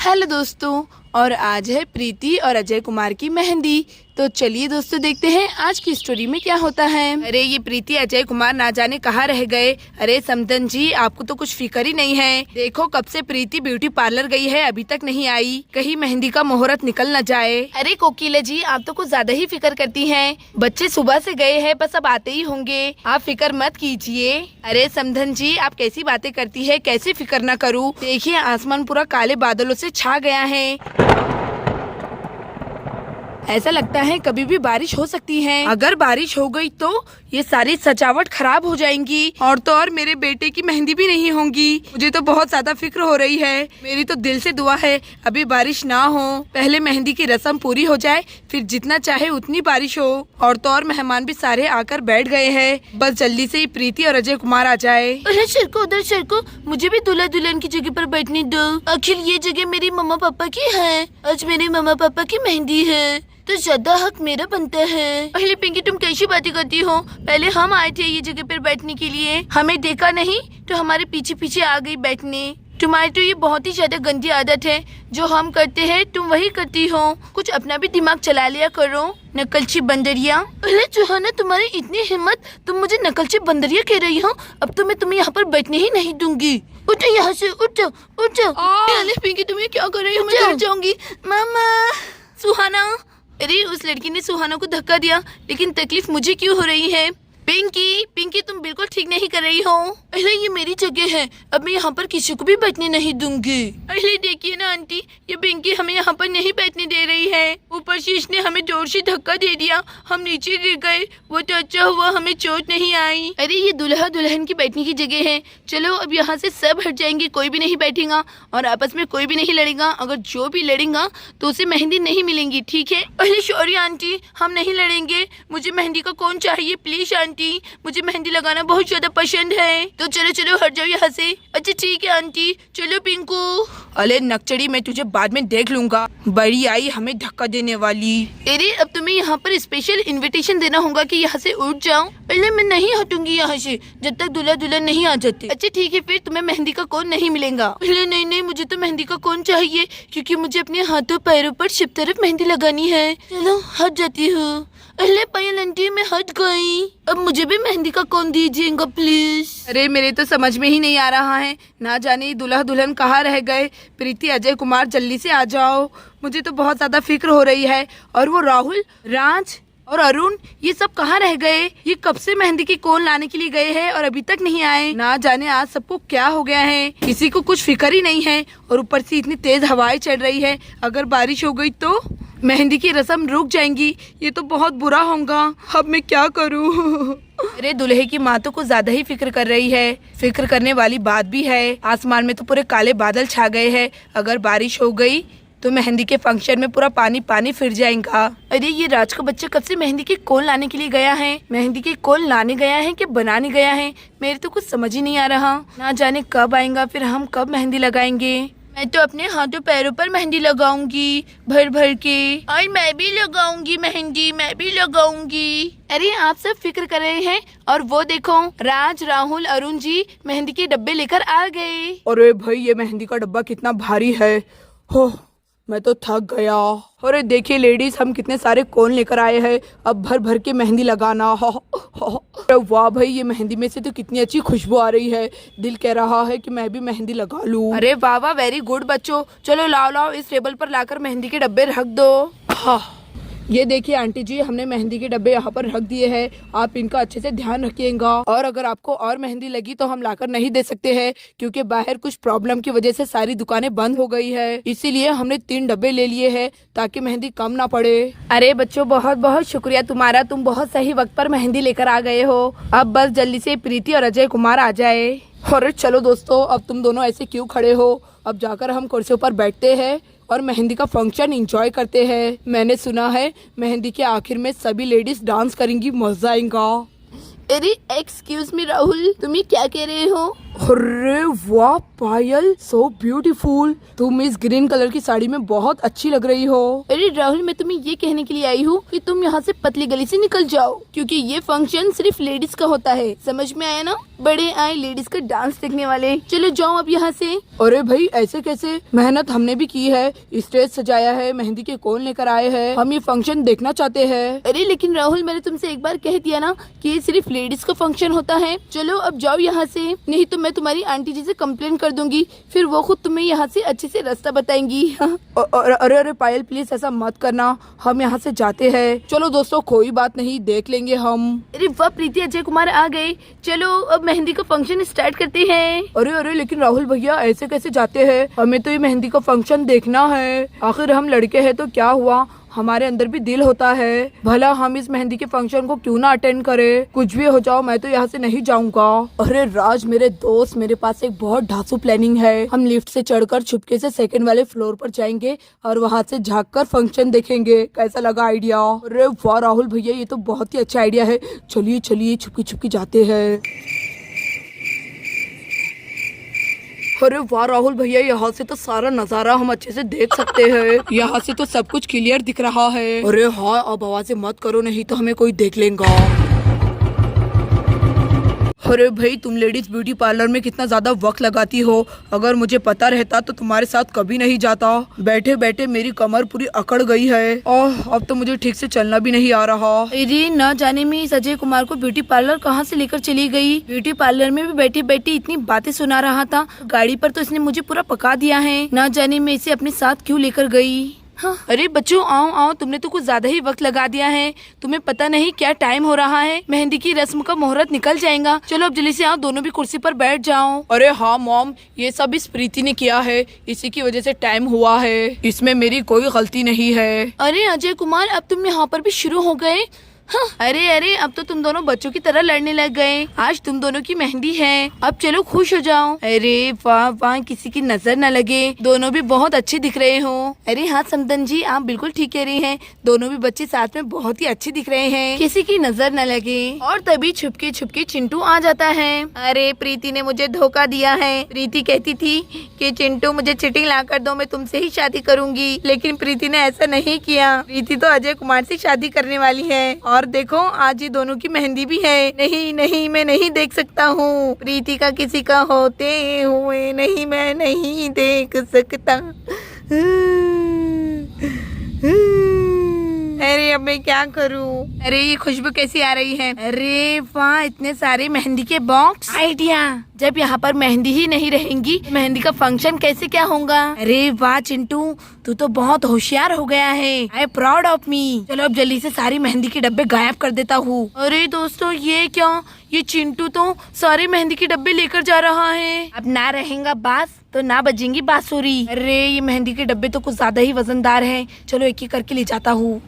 Hello दोस्तों, और आज है प्रीति और अजय कुमार की मेहंदी। तो चलिए दोस्तों देखते हैं आज की स्टोरी में क्या होता है। अरे ये प्रीति अजय कुमार ना जाने कहाँ रह गए। अरे समदन जी, आपको तो कुछ फिक्र ही नहीं है। देखो कब से प्रीति ब्यूटी पार्लर गई है, अभी तक नहीं आई। कहीं मेहंदी का मुहूर्त निकल न जाए। अरे कोकिला जी, आप तो कुछ ज्यादा ही फिक्र करती हैं। बच्चे सुबह से गए हैं, बस अब आते ही होंगे। आप फिक्र मत कीजिए। अरे समदन जी, आप कैसी बातें करती है, कैसे फिक्र न करूँ। देखिए आसमान पूरा काले बादलों से छा गया है। ऐसा लगता है कभी भी बारिश हो सकती है। अगर बारिश हो गई तो ये सारी सजावट खराब हो जाएंगी, और तो और मेरे बेटे की मेहंदी भी नहीं होगी। मुझे तो बहुत ज्यादा फिक्र हो रही है। मेरी तो दिल से दुआ है अभी बारिश ना हो, पहले मेहंदी की रस्म पूरी हो जाए, फिर जितना चाहे उतनी बारिश हो। और तो और मेहमान भी सारे आकर बैठ गए हैं, बस जल्दी से ही प्रीति और अजय कुमार आ जाए। अरे सरको, उधर सरको, मुझे भी दूल्हा दुल्हन की जगह पर बैठने दो। आखिर ये जगह मेरी मम्मा पापा की है। आज मेरे मम्मा पापा की मेहंदी है तो ज्यादा हक मेरा बनता है। पहले पिंकी, तुम कैसी बातें करती हो? पहले हम आए थे ये जगह पर बैठने के लिए, हमें देखा नहीं तो हमारे पीछे पीछे आ गई बैठने। तुम्हारी तो ये बहुत ही ज्यादा गंदी आदत है। जो हम करते हैं तुम वही करती हो। कुछ अपना भी दिमाग चला लिया करो, नकलची बंदरिया। अरे जोहाना, तुम्हारी इतनी हिम्मत, तुम मुझे नकलची बंदरिया कह रही हो? अब तो मैं तुम्हें यहाँ पर बैठने ही नहीं दूंगी। उठो यहाँ से, उठो उठो। अरे पिंकी, तुम्हें क्या कर रही हो? मैं डर जाऊंगी। मामा, सुहाना। अरे उस लड़की ने सुहाना को धक्का दिया, लेकिन तकलीफ मुझे क्यों हो रही है? पिंकी, पिंकी, तुम बिल्कुल ठीक नहीं कर रही हो। अरे ये मेरी जगह है, अब मैं यहाँ पर किसी को भी बैठने नहीं दूंगी। अरे देखिए ना आंटी, ये पिंकी हमें यहाँ पर नहीं बैठने दे रही है। ऊपर से इसने हमें जोर से धक्का दे दिया, हम नीचे गिर गए। वो तो अच्छा हुआ हमें चोट नहीं आई। अरे ये दुल्हा दुल्हन की बैठने की जगह है। चलो अब यहाँ से सब हट जाएंगे, कोई भी नहीं बैठेगा और आपस में कोई भी नहीं लड़ेगा। अगर जो भी लड़ेगा तो उसे मेहंदी नहीं मिलेंगी, ठीक है? अरे सॉरी आंटी, हम नहीं लड़ेंगे। मुझे मेहंदी का कौन चाहिए? प्लीज आंटी, मुझे मेहंदी लगाना बहुत ज्यादा पसंद है। तो चलो चलो हट जाओ यहाँ से। अच्छा ठीक है आंटी, चलो पिंकू। अरे नकचड़ी, मैं तुझे बाद में देख लूंगा। बड़ी आई हमें धक्का देने वाली। अरे अब तुम्हें यहाँ पर स्पेशल इनविटेशन देना होगा कि यहाँ से उठ जाओ। पहले मैं नहीं हटूंगी यहाँ से जब तक दूल्हा दुल्हन नहीं आ जाते। अच्छा ठीक है, फिर तुम्हें मेहंदी का कोन नहीं मिलेगा। पहले नहीं नहीं, मुझे तो मेहंदी का कोन चाहिए, क्योंकि मुझे अपने हाथों पैरों पर सब तरफ मेहंदी लगानी है। चलो हट जाती हूँ। अरे पायल आंटी, मैं हट गई। अब मुझे भी मेहंदी का कोन दीजिएगा प्लीज। अरे मेरे तो समझ में ही नहीं आ रहा है, ना जाने दूल्हा दुल्हन कहाँ रह गए। प्रीति अजय कुमार जल्दी से आ जाओ, मुझे तो बहुत ज्यादा फिक्र हो रही है। और वो राहुल, राज और अरुण, ये सब कहाँ रह गए? ये कब से मेहंदी की कोन लाने के लिए गए हैं और अभी तक नहीं आए। ना जाने आज सबको क्या हो गया है, किसी को कुछ फिक्र ही नहीं है। और ऊपर से इतनी तेज हवाएं चल रही है, अगर बारिश हो गई तो मेहंदी की रस्म रुक जाएंगी। ये तो बहुत बुरा होगा, अब मैं क्या करूँ? अरे दुल्हे की माँ तो कुछ ज्यादा ही फिक्र कर रही है। फिक्र करने वाली बात भी है, आसमान में तो पूरे काले बादल छा गए हैं। अगर बारिश हो गई तो मेहंदी के फंक्शन में पूरा पानी पानी फिर जाएगा। अरे ये राज का बच्चा कब से मेहंदी के कोन लाने के लिए गया है? मेहंदी के कोन लाने गया है कि बनाने गया है? मेरे तो कुछ समझ ही नहीं आ रहा। ना जाने कब आएगा, फिर हम कब मेहंदी लगाएंगे। मैं तो अपने हाथों पैरों पर मेहंदी लगाऊंगी भर भर के। और मैं भी लगाऊंगी मेहंदी, मैं भी लगाऊंगी। अरे आप सब फिक्र कर रहे हैं और वो देखो राज, राहुल, अरुण जी मेहंदी के डब्बे लेकर आ गए। अरे भाई, ये मेहंदी का डब्बा कितना भारी है। हो, मैं तो थक गया। अरे देखिए लेडीज, हम कितने सारे कोन लेकर आए हैं, अब भर भर के मेहंदी लगाना। अरे वाह भाई, ये मेहंदी में से तो कितनी अच्छी खुशबू आ रही है। दिल कह रहा है कि मैं भी मेहंदी लगा लूं। अरे वाह वाह, वेरी गुड बच्चों। चलो लाओ लाओ, इस टेबल पर लाकर मेहंदी के डब्बे रख दो। हाँ, ये देखिए आंटी जी, हमने मेहंदी के डब्बे यहाँ पर रख दिए हैं। आप इनका अच्छे से ध्यान रखिएगा। और अगर आपको और मेहंदी लगी तो हम लाकर नहीं दे सकते हैं, क्योंकि बाहर कुछ प्रॉब्लम की वजह से सारी दुकानें बंद हो गई है। इसीलिए हमने 3 डब्बे ले लिए हैं ताकि मेहंदी कम ना पड़े। अरे बच्चों, बहुत बहुत शुक्रिया तुम्हारा, तुम बहुत सही वक्त पर मेहंदी लेकर आ गए हो। अब बस जल्दी से प्रीति और अजय कुमार आ जाए। और चलो दोस्तों, अब तुम दोनों ऐसे क्यों खड़े हो? अब जाकर हम कुर्सियों पर बैठते हैं और मेहंदी का फंक्शन एंजॉय करते हैं। मैंने सुना है मेहंदी के आखिर में सभी लेडीज डांस करेंगी, मजा आएगा। अरे एक्सक्यूज मी राहुल, तुम ये क्या कह रहे हो? अरे वाह पायल, सो ब्यूटीफुल। तुम इस ग्रीन कलर की साड़ी में बहुत अच्छी लग रही हो। अरे राहुल, मैं तुम्हें ये कहने के लिए आई हूँ कि तुम यहाँ से पतली गली से निकल जाओ, क्योंकि ये फंक्शन सिर्फ लेडीज का होता है। समझ में आया ना? बड़े आए लेडीज का डांस देखने वाले। चलो जाओ अब यहाँ से। अरे भाई ऐसे कैसे? मेहनत हमने भी की है, स्टेज सजाया है, मेहंदी के कोन लेकर आए हैं, हम ये फंक्शन देखना चाहते हैं। अरे लेकिन राहुल, मैंने तुमसे एक बार कह दिया ना कि ये सिर्फ लेडीज का फंक्शन होता है। चलो अब जाओ यहाँ से, नहीं तो मैं तुम्हारी आंटी जी से कंप्लेन कर दूंगी, फिर वो खुद तुम्हें यहाँ से अच्छे से रास्ता बताएंगी। अरे अरे पायल प्लीज ऐसा मत करना, हम यहाँ से जाते हैं। चलो दोस्तों कोई बात नहीं, देख लेंगे हम। अरे वाह, प्रीति अजय कुमार आ गए। चलो अब मेहंदी का फंक्शन स्टार्ट करते हैं। अरे अरे लेकिन राहुल भैया ऐसे कैसे जाते हैं? हमें तो ये मेहंदी का फंक्शन देखना है। आखिर हम लड़के हैं तो क्या हुआ, हमारे अंदर भी दिल होता है। भला हम इस मेहंदी के फंक्शन को क्यों ना अटेंड करें? कुछ भी हो जाओ, मैं तो यहाँ से नहीं जाऊंगा। अरे राज मेरे दोस्त, मेरे पास एक बहुत ढांसू प्लानिंग है। हम लिफ्ट से चढ़कर छुपके से सेकंड वाले फ्लोर पर जाएंगे और वहाँ से झाँक कर फंक्शन देखेंगे। कैसा लगा आइडिया? अरे वाह राहुल भैया, ये तो बहुत ही अच्छा आइडिया है। चलिए चलिए छुपकी छुपकी जाते हैं। अरे वाह राहुल भैया, यहाँ से तो सारा नजारा हम अच्छे से देख सकते हैं। यहाँ से तो सब कुछ क्लियर दिख रहा है। अरे हाँ, अब आवाजें मत करो, नहीं तो हमें कोई देख लेगा। अरे भाई, तुम लेडीज ब्यूटी पार्लर में कितना ज्यादा वक्त लगाती हो। अगर मुझे पता रहता तो तुम्हारे साथ कभी नहीं जाता। बैठे बैठे मेरी कमर पूरी अकड़ गई है और अब तो मुझे ठीक से चलना भी नहीं आ रहा। अरे न जाने में इस अजय कुमार को ब्यूटी पार्लर कहाँ से लेकर चली गई। ब्यूटी पार्लर में भी बैठी बैठी इतनी बातें सुना रहा था, गाड़ी पर तो इसने मुझे पूरा पका दिया है। न जाने में इसे अपने साथ क्यों लेकर गई। हाँ। अरे बच्चों आओ आओ, तुमने तो कुछ ज्यादा ही वक्त लगा दिया है। तुम्हें पता नहीं क्या टाइम हो रहा है, मेहंदी की रस्म का मुहूर्त निकल जाएगा। चलो अब जल्दी से आओ, दोनों भी कुर्सी पर बैठ जाओ। अरे हाँ मॉम, ये सब इस प्रीति ने किया है, इसी की वजह से टाइम हुआ है, इसमें मेरी कोई गलती नहीं है। अरे अजय कुमार, अब तुम यहाँ पर भी शुरू हो गए। हाँ, अरे अरे, अब तो तुम दोनों बच्चों की तरह लड़ने लग गए। आज तुम दोनों की मेहंदी है, अब चलो खुश हो जाओ। अरे वाह वाह, किसी की नजर न लगे, दोनों भी बहुत अच्छे दिख रहे हो। अरे हाँ समदन जी, आप बिल्कुल ठीक कह रही हैं, दोनों भी बच्चे साथ में बहुत ही अच्छे दिख रहे हैं, किसी की नजर न लगे। और तभी छुपके छुपके चिंटू आ जाता है। अरे प्रीति ने मुझे धोखा दिया है। प्रीति कहती थी कि चिंटू मुझे चिटिंग ला कर दो, मैं तुमसे ही शादी करूंगी, लेकिन प्रीति ने ऐसा नहीं किया। प्रीति तो अजय कुमार से शादी करने वाली है। और देखो आज ही दोनों की मेहंदी भी है। नहीं नहीं, मैं नहीं देख सकता हूँ, प्रीति का किसी का होते हुए नहीं, मैं नहीं देख सकता। अरे अब मैं क्या करूँ? अरे ये खुशबू कैसी आ रही है? अरे वाह, इतने सारे मेहंदी के बॉक्स। आइडिया, जब यहाँ पर मेहंदी ही नहीं रहेंगी, मेहंदी का फंक्शन कैसे क्या होगा? अरे वाह चिंटू, तू तो बहुत होशियार हो गया है। I am proud of me. चलो अब जल्दी से सारी मेहंदी के डब्बे गायब कर देता हूँ। अरे दोस्तों ये क्या, ये चिंटू तो सारे मेहंदी के डब्बे लेकर जा रहा है। अब ना रहेगा बांस तो ना बजेंगी बांसुरी। अरे ये मेहंदी के डब्बे तो कुछ ज्यादा ही वजनदार हैं। चलो एक एक करके ले जाता हूँ।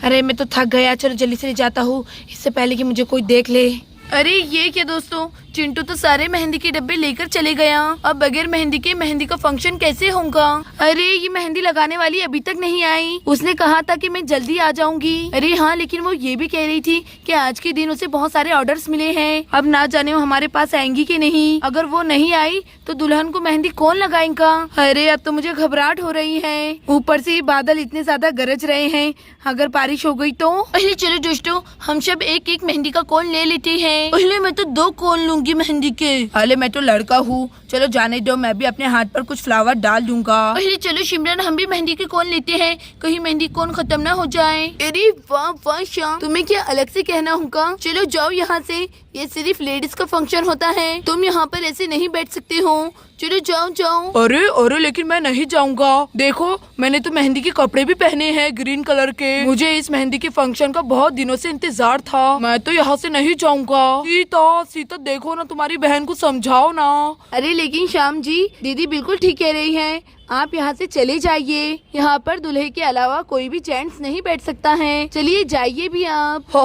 अरे मैं तो थक गया, चलो जल्दी से ले जाता हूँ, इससे पहले कि मुझे कोई देख ले। अरे ये क्या दोस्तों, चिंटू तो सारे मेहंदी के डब्बे लेकर चले गया। अब बगैर मेहंदी के मेहंदी का फंक्शन कैसे होगा? अरे ये मेहंदी लगाने वाली अभी तक नहीं आई, उसने कहा था कि मैं जल्दी आ जाऊंगी। अरे हाँ, लेकिन वो ये भी कह रही थी कि आज के दिन उसे बहुत सारे ऑर्डर्स मिले हैं। अब ना जाने वो हमारे पास आएंगी कि नहीं। अगर वो नहीं आई तो दुल्हन को मेहंदी कौन लगाएगा? अरे अब तो मुझे घबराहट हो रही है, ऊपर से बादल इतने ज्यादा गरज रहे हैं, अगर बारिश हो गई तो। अरे चलो दोस्तों, हम सब एक एक मेहंदी का कोन ले लेते हैं। पहले मैं तो 2 कोन लूंगी मेहंदी के। अरे मैं तो लड़का हूँ, चलो जाने दो, मैं भी अपने हाथ पर कुछ फ्लावर डाल दूंगा। अरे चलो सिमरन, हम भी मेहंदी के कोन लेते हैं, कहीं मेहंदी कोन खत्म ना हो जाए। अरे वाह वाह श्याम, तुम्हें क्या अलग से कहना होगा? चलो जाओ यहाँ से, ये सिर्फ लेडीज का फंक्शन होता है, तुम यहाँ पर ऐसे नहीं बैठ सकते हो। चलो जाओ जाओ। अरे अरे लेकिन मैं नहीं जाऊंगा, देखो मैंने तो मेहंदी के कपड़े भी पहने हैं ग्रीन कलर के, मुझे इस मेहंदी के फंक्शन का बहुत दिनों से इंतजार था, मैं तो यहाँ से नहीं जाऊंगा। सीता सीता देखो ना, तुम्हारी बहन को समझाओ ना। अरे लेकिन श्याम जी, दीदी बिल्कुल ठीक कह रही है, आप यहाँ से चले जाइए, यहाँ पर दूल्हे के अलावा कोई भी जेंट्स नहीं बैठ सकता है, चलिए जाइए भी आप।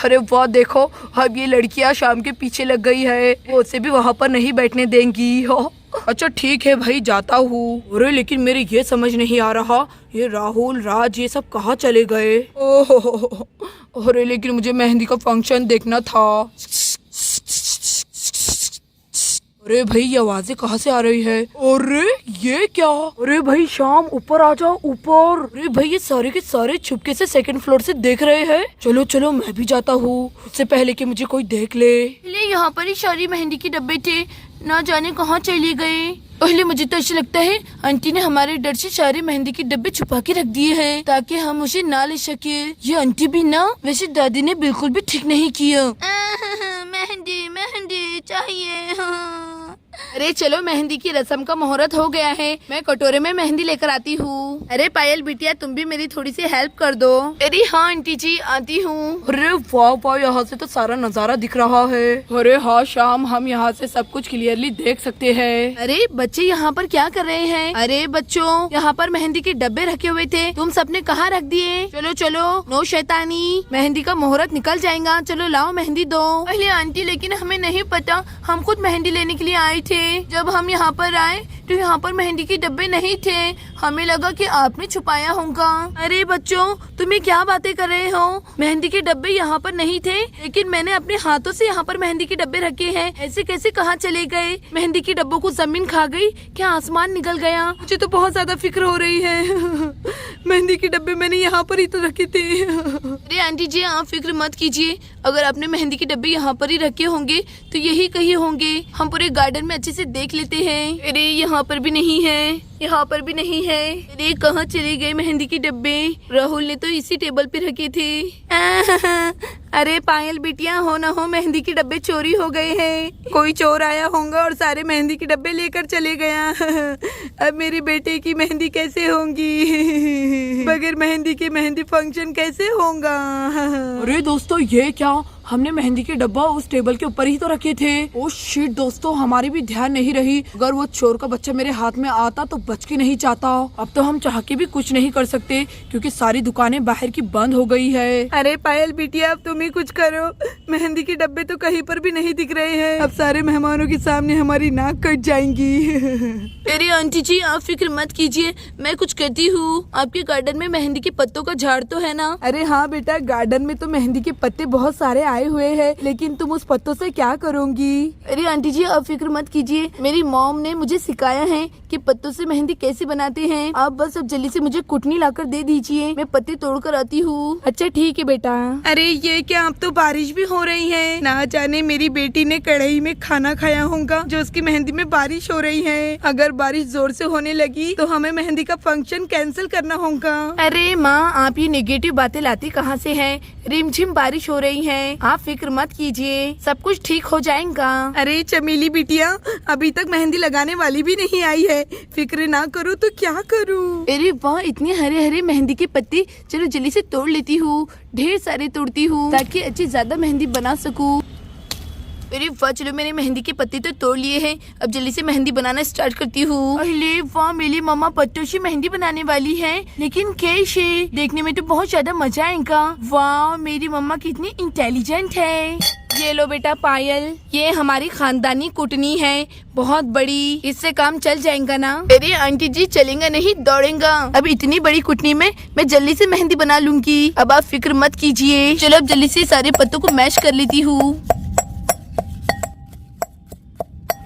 अरे वाह, देखो अब ये लड़कियाँ शाम के पीछे लग गई है, वो उसे भी वहाँ पर नहीं बैठने देंगी। अच्छा ठीक है भाई, जाता हूँ। अरे लेकिन मेरे ये समझ नहीं आ रहा, ये राहुल राज ये सब कहाँ चले गए? ओहो, अरे लेकिन मुझे मेहंदी का फंक्शन देखना था। अरे भाई ये आवाजें कहाँ से आ रही है? अरे ये क्या? अरे भाई शाम ऊपर आ जाओ ऊपर। अरे भाई ये सारे के सारे छुपके से सेकंड फ्लोर से देख रहे हैं। चलो चलो मैं भी जाता हूँ, इससे पहले कि मुझे कोई देख ले। यहाँ पर ही सारी मेहंदी के डब्बे थे, ना जाने कहाँ चले गए। पहले मुझे तो ऐसा लगता है आंटी ने हमारे डर से सारे मेहंदी के डब्बे छुपा के रख दिए हैं ताकि हम उसे ना ले सके। ये आंटी भी ना, वैसे दादी ने बिल्कुल भी ठीक नहीं किया। मेहंदी मेहंदी चाहिए। अरे चलो मेहंदी की रस्म का मुहूर्त हो गया है, मैं कटोरे में मेहंदी लेकर आती हूँ। अरे पायल बिटिया तुम भी मेरी थोड़ी सी हेल्प कर दो। अरे हाँ आंटी जी आती हूँ। अरे वाह वाह, यहाँ से तो सारा नजारा दिख रहा है। अरे हाँ शाम, हम यहाँ से सब कुछ क्लियरली देख सकते हैं। अरे बच्चे यहाँ पर क्या कर रहे हैं? अरे बच्चों, यहाँ पर मेहंदी के डब्बे रखे हुए थे, तुम सबने कहाँ रख दिए? चलो चलो, नो शैतानी, मेहंदी का मुहूर्त निकल जाएगा। चलो लाओ मेहंदी दो। पहले आंटी लेकिन हमें नहीं पता, हम खुद मेहंदी लेने के लिए आए थे। जब हम यहाँ पर आए तो यहाँ पर मेहंदी के डब्बे नहीं थे, हमें लगा कि आपने छुपाया होगा। अरे बच्चों तुम्हें क्या बातें कर रहे हो? मेहंदी के डब्बे यहाँ पर नहीं थे, लेकिन मैंने अपने हाथों से यहाँ पर मेहंदी के डब्बे रखे हैं। ऐसे कैसे कहाँ चले गए? मेहंदी के डब्बों को जमीन खा गई क्या? आसमान निकल गया? मुझे तो बहुत ज्यादा फिक्र हो रही है। मेहंदी के डब्बे मैंने यहाँ पर ही तो रखे थे। अरे आंटी जी आप फिक्र मत कीजिए, अगर आपने मेहंदी के डब्बे यहाँ पर ही रखे होंगे तो यही कहीं होंगे। हम पूरे गार्डन में अच्छे से देख लेते हैं। अरे यहाँ पर भी नहीं है, यहाँ पर भी नहीं है। अरे कहाँ चले गए मेहंदी के डब्बे? राहुल ने तो इसी टेबल पे रखे थे। अरे पायल बिटिया, हो ना हो मेहंदी के डब्बे चोरी हो गए हैं। कोई चोर आया होगा और सारे मेहंदी के डब्बे लेकर चले गया। अब मेरी बेटे की मेहंदी कैसे होंगी? बगैर मेहंदी के मेहंदी फंक्शन कैसे होगा? अरे दोस्तों ये क्या, हमने मेहंदी के डब्बा उस टेबल के ऊपर ही तो रखे थे। ओ शिट दोस्तों, हमारी भी ध्यान नहीं रही। अगर वो चोर का बच्चा मेरे हाथ में आता तो बच के नहीं जाता। अब तो हम चाह के भी कुछ नहीं कर सकते क्योंकि सारी दुकानें बाहर की बंद हो गई है। अरे पायल बिटिया अब तुम ही कुछ करो, मेहंदी के डब्बे तो कहीं पर भी नहीं दिख रहे हैं। अब सारे मेहमानों के सामने हमारी नाक कट जाएंगी। अरे आंटी जी आप फिक्र मत कीजिए, मैं कुछ करती हूँ। आपके गार्डन में मेहंदी के पत्तों का झाड़ तो है ना? अरे हाँ बेटा, गार्डन में तो मेहंदी के पत्ते बहुत सारे आए हुए हैं, लेकिन तुम उस पत्तों से क्या करोगी? अरे आंटी जी आप फिक्र मत कीजिए, मेरी मॉम ने मुझे सिखाया है कि पत्तों से मेहंदी कैसे बनाते हैं। आप बस अब जल्दी से मुझे कुटनी लाकर दे दीजिए, मैं पत्ते तोड़ कर आती हूँ। अच्छा ठीक है बेटा। अरे ये क्या, अब तो बारिश भी हो रही है। ना जाने मेरी बेटी ने कढ़ाई में खाना खाया होगा जो उसकी मेहंदी में बारिश हो रही है। अगर बारिश जोर से होने लगी तो हमें मेहंदी का फंक्शन कैंसिल करना होगा। अरे माँ आप ये नेगेटिव बातें लाती कहाँ से हैं? रिमझिम बारिश हो रही है, आप फिक्र मत कीजिए, सब कुछ ठीक हो जाएगा। अरे चमेली बिटिया, अभी तक मेहंदी लगाने वाली भी नहीं आई है, फिक्र ना करो तो क्या करूँ? अरे वाह इतने हरे हरे मेहंदी के पत्ते, चलो जल्दी से तोड़ लेती हूँ, ढेर सारे तोड़ती हूँ ताकि अच्छी ज्यादा मेहंदी बना सकूँ। अरे वाह चलो मैंने मेहंदी के पत्ते तो तोड़ लिए हैं, अब जल्दी से मेहंदी बनाना स्टार्ट करती हूँ। अरे वाह मेरी मम्मा पत्तों से मेहंदी बनाने वाली है, लेकिन कैसे? देखने में तो बहुत ज्यादा मजा आएगा। वाह मेरी मम्मा कितनी इंटेलिजेंट है। ये लो बेटा पायल, ये हमारी खानदानी कुटनी है, बहुत बड़ी, इससे काम चल जाएगा ना? अरे आंटी जी चलेगा नहीं दौड़ेगा, अब इतनी बड़ी कुटनी में मैं जल्दी से मेहंदी बना लूंगी, अब आप फिक्र मत कीजिए। चलो अब जल्दी से सारे पत्तों को मैश कर लेती हूँ।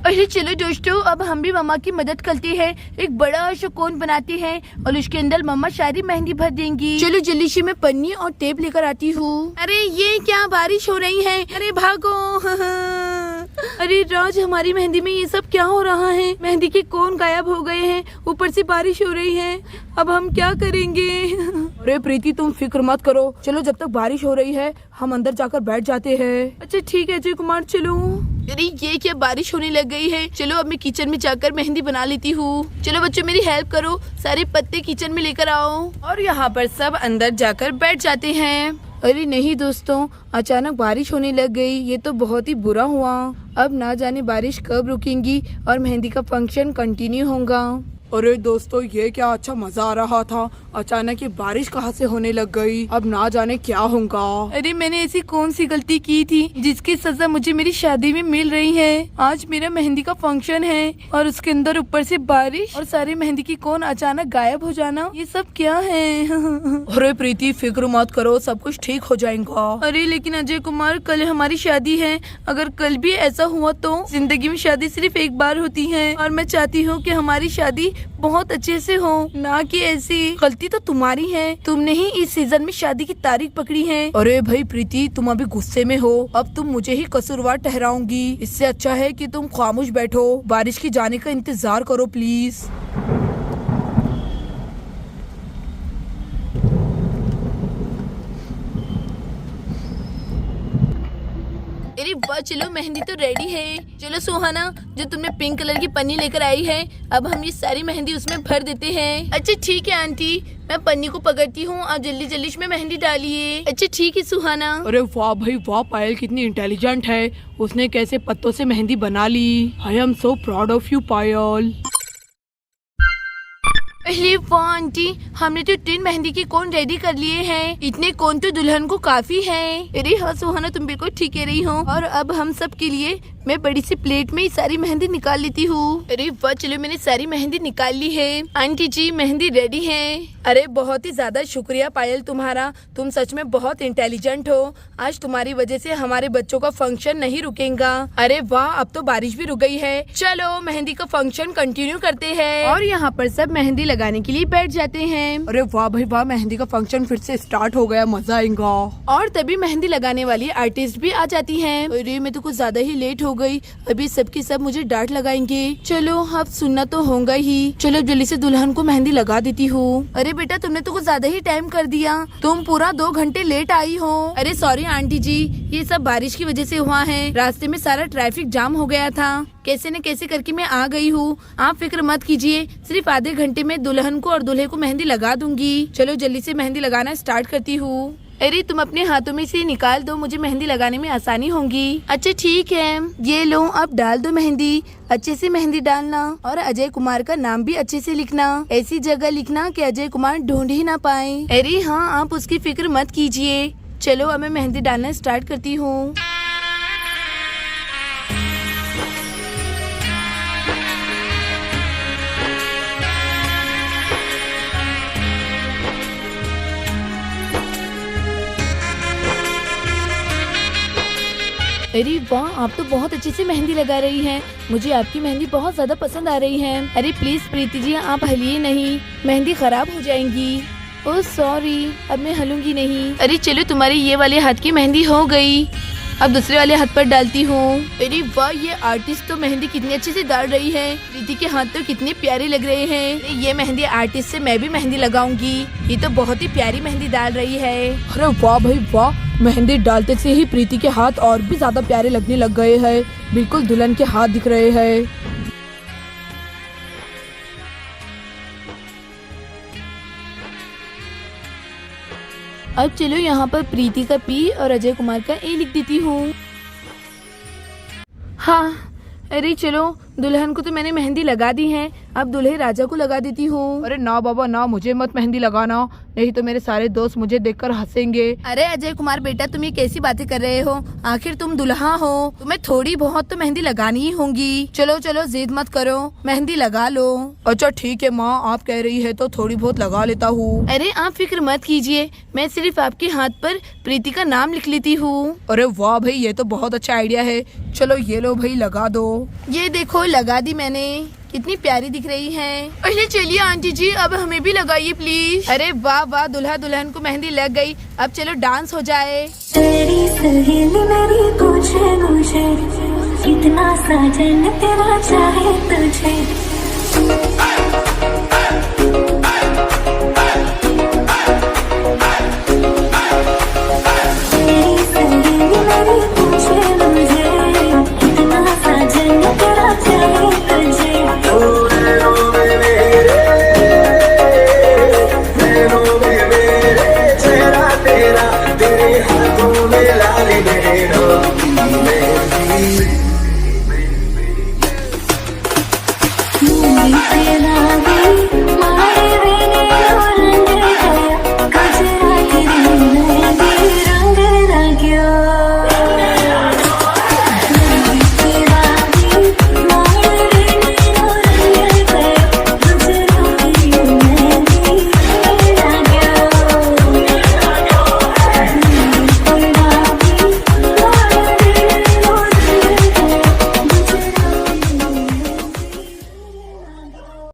अरे चलो दोस्तों अब हम भी मम्मा की मदद करते हैं, एक बड़ा सा कोन बनाते हैं और उसके अंदर मम्मा सारी मेहंदी भर देंगी। चलो जल्दी से मैं पन्नी और टेप लेकर आती हूँ। अरे ये क्या, बारिश हो रही है, अरे भागो। अरे राज हमारी मेहंदी में ये सब क्या हो रहा है? मेहंदी के कोन गायब हो गए हैं, ऊपर से बारिश हो रही है, अब हम क्या करेंगे? अरे प्रीति तुम फिक्र मत करो, चलो जब तक बारिश हो रही है हम अंदर जाकर बैठ जाते हैं। अच्छा ठीक है अजय कुमार चलो। अरे ये क्या, बारिश होने लग गई है, चलो अब मैं किचन में जाकर मेहंदी बना लेती हूँ। चलो बच्चों मेरी हेल्प करो, सारे पत्ते किचन में लेकर आओ। और यहाँ पर सब अंदर जाकर बैठ जाते हैं। अरे नहीं दोस्तों, अचानक बारिश होने लग गई, ये तो बहुत ही बुरा हुआ। अब ना जाने बारिश कब रुकेंगी और मेहंदी का फंक्शन कंटिन्यू होगा। अरे दोस्तों ये क्या, अच्छा मजा आ रहा था, अचानक ये बारिश कहाँ से होने लग गई। अब ना जाने क्या होगा। अरे मैंने ऐसी कौन सी गलती की थी जिसकी सजा मुझे मेरी शादी में मिल रही है। आज मेरा मेहंदी का फंक्शन है और उसके अंदर ऊपर से बारिश और सारी मेहंदी की कोन अचानक गायब हो जाना, ये सब क्या है? अरे प्रीति फिक्र मत करो, सब कुछ ठीक हो जाएगा। अरे लेकिन अजय कुमार, कल हमारी शादी है। अगर कल भी ऐसा हुआ तो जिंदगी में शादी सिर्फ एक बार होती है और मैं चाहती हूँ कि हमारी शादी बहुत अच्छे से हो, ना कि ऐसी। गलती तो तुम्हारी है, तुमने ही इस सीजन में शादी की तारीख पकड़ी है। अरे भाई प्रीति, तुम अभी गुस्से में हो, अब तुम मुझे ही कसूरवार ठहराऊंगी। इससे अच्छा है कि तुम खामोश बैठो, बारिश की जाने का इंतजार करो प्लीज। अरे वाह, चलो मेहंदी तो रेडी है। चलो सुहाना, जो तुमने पिंक कलर की पन्नी लेकर आई है, अब हम ये सारी मेहंदी उसमें भर देते हैं। अच्छा ठीक है आंटी, मैं पन्नी को पकड़ती हूँ, आप जल्दी जल्दी इसमें मेहंदी डालिए। अच्छा ठीक है सुहाना। अरे वाह भाई वाह, पायल कितनी इंटेलिजेंट है, उसने कैसे पत्तों से मेहंदी बना ली। I am so proud of you Payal. अरे वाह आंटी, हमने तो 3 मेहंदी के कोन रेडी कर लिए हैं। इतने कोन तो दुल्हन को काफी है। अरे हाँ सुहाना, तुम बिल्कुल ठीक कह रही हो। और अब हम सब के लिए मैं बड़ी सी प्लेट में सारी मेहंदी निकाल लेती हूँ। अरे वाह, चलो मैंने सारी मेहंदी निकाल ली है। आंटी जी, मेहंदी रेडी है। अरे बहुत ही ज्यादा शुक्रिया पायल तुम्हारा, तुम सच में बहुत इंटेलिजेंट हो। आज तुम्हारी वजह से हमारे बच्चों का फंक्शन नहीं रुकेगा। अरे वाह, अब तो बारिश भी रुक गई है। चलो मेहंदी का फंक्शन कंटिन्यू करते हैं। और यहाँ पर सब मेहंदी लगाने के लिए बैठ जाते हैं। अरे वाह भाई वाह, मेहंदी का फंक्शन फिर से स्टार्ट हो गया, मजा आएगा। और तभी मेहंदी लगाने वाली आर्टिस्ट भी आ जाती हैं। अरे मैं तो कुछ ज्यादा ही लेट हो गई, अभी सबके सब मुझे डांट लगाएंगे। चलो अब सुनना तो होगा ही। चलो जल्दी से दुल्हन को मेहंदी लगा देती हूँ। अरे बेटा, तुमने तो कुछ ज्यादा ही टाइम कर दिया, तुम पूरा 2 घंटे लेट आई हो। अरे सॉरी आंटी जी, ये सब बारिश की वजह से हुआ है। रास्ते में सारा ट्रैफिक जाम हो गया था, कैसे न कैसे करके मैं आ गई हूँ। आप फिक्र मत कीजिए, सिर्फ आधे घंटे में दुल्हन को और दूल्हे को मेहंदी लगा दूंगी। चलो जल्दी से मेहंदी लगाना स्टार्ट करती हूँ। अरे तुम अपने हाथों में से निकाल दो, मुझे मेहंदी लगाने में आसानी होगी। अच्छा ठीक है, ये लो, अब डाल दो मेहंदी। अच्छे से मेहंदी डालना और अजय कुमार का नाम भी अच्छे से लिखना। ऐसी जगह लिखना कि अजय कुमार ढूंढ ही ना पाए। अरे हाँ, आप उसकी फिक्र मत कीजिए। चलो अब मैं मेहंदी डालना स्टार्ट करती हूँ। अरे वाह, आप तो बहुत अच्छे से मेहंदी लगा रही हैं। मुझे आपकी मेहंदी बहुत ज्यादा पसंद आ रही है। अरे प्लीज प्रीति जी, आप हलिए नहीं, मेहंदी खराब हो जाएंगी। ओह सॉरी, अब मैं हलूंगी नहीं। अरे चलो, तुम्हारे ये वाले हाथ की मेहंदी हो गई, अब दूसरे वाले हाथ पर डालती हूँ। अरे वाह, ये आर्टिस्ट तो मेहंदी कितनी अच्छे से डाल रही है। प्रीति के हाथ तो कितने प्यारे लग रहे हैं। ये मेहंदी आर्टिस्ट से मैं भी मेहंदी लगाऊंगी, ये तो बहुत ही प्यारी मेहंदी डाल रही है। अरे वाह भाई वाह, मेहंदी डालते से ही प्रीति के हाथ और भी ज्यादा प्यारे लगने लग गए हैं, बिल्कुल दुल्हन के हाथ दिख रहे हैं। अब चलो यहाँ पर प्रीति का पी और अजय कुमार का ए लिख देती हूँ। हाँ, अरे चलो, दुल्हन को तो मैंने मेहंदी लगा दी है, अब दूल्हे राजा को लगा देती हूँ। अरे ना बाबा ना, मुझे मत मेहंदी लगाना, नहीं तो मेरे सारे दोस्त मुझे देखकर हंसेंगे। अरे अजय कुमार बेटा, तुम ये कैसी बातें कर रहे हो? आखिर तुम दुल्हा हो, तुम्हें थोड़ी बहुत तो मेहंदी लगानी ही होगी। चलो चलो, जिद मत करो, मेहंदी लगा लो। अच्छा ठीक है माँ, आप कह रही है तो थोड़ी बहुत लगा लेता हूँ। अरे आप फिक्र मत कीजिए, मैं सिर्फ आपके हाथ पर प्रीति का नाम लिख लेती हूँ। अरे वाह भाई, ये तो बहुत अच्छा आइडिया है। चलो ये लो भाई, लगा दो। ये देखो, लगा दी मैंने, कितनी प्यारी दिख रही है। अरे चलिए आंटी जी, अब हमें भी लगाइए प्लीज। अरे वाह वाह, दुल्हा दुल्हन को मेहंदी लग गई, अब चलो डांस हो जाए। तेरी सहेली मेरी पूछे मुझे, कितना साजन तेरा चाहे तुझे।